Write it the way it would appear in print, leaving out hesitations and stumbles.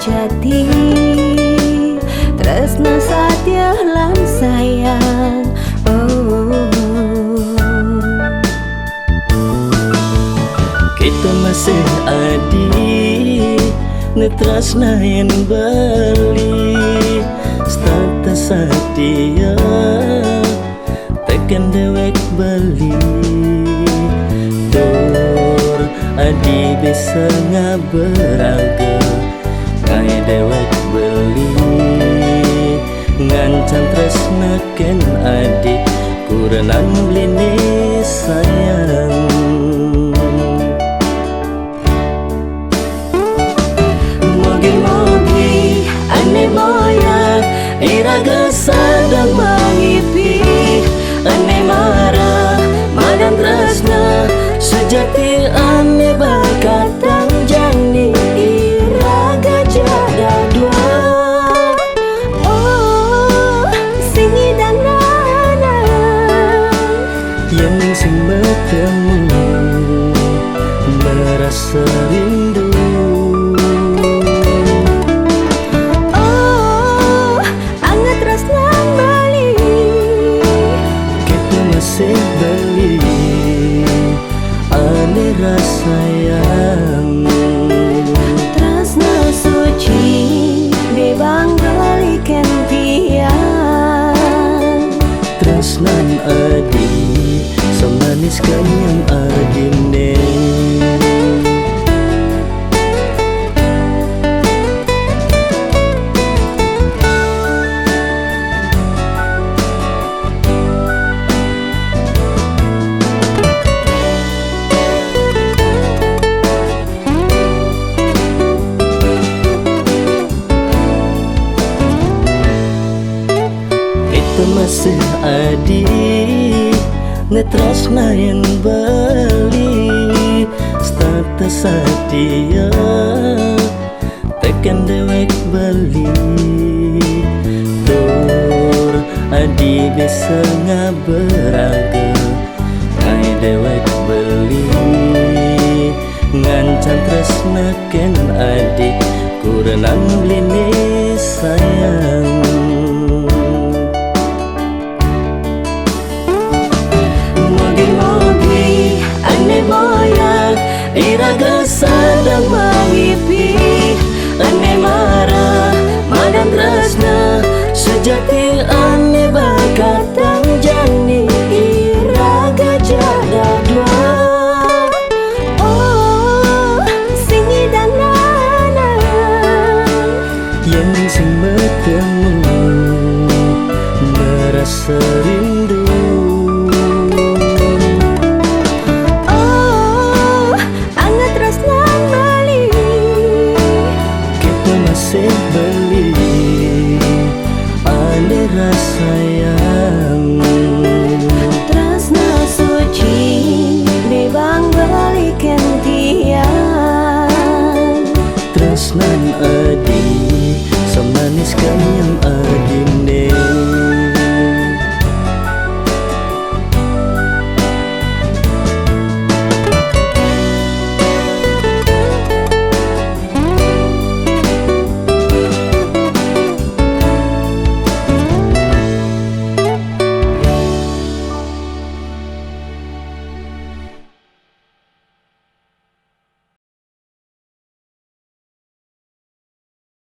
sejati, tresna satya lan sayang. Kita masih adi netresna yang bali status satya tekan dewek bali dur adi bisa ngaberaga ngai dewek beli ngancan tresna ken adi kurenan blini sayang. Mogi-mogi ane moya iraga sadang mangipi ane marah madan tresna sejati ane bakatang jani iraga jaga dua. Oh singi dan nana yang sing bertemu merasa rindu. Beli ane rasa yang tresna suci bebang balikan tiang tresnan adi semanis kanyang adine. Masih adi netresna yang bali status satya tekan dewek bali dur adi bisa ngaberaga ngai dewek beli ngancan tresna ken adi kurenang blini sayang. Mogi ane moya iraga sadang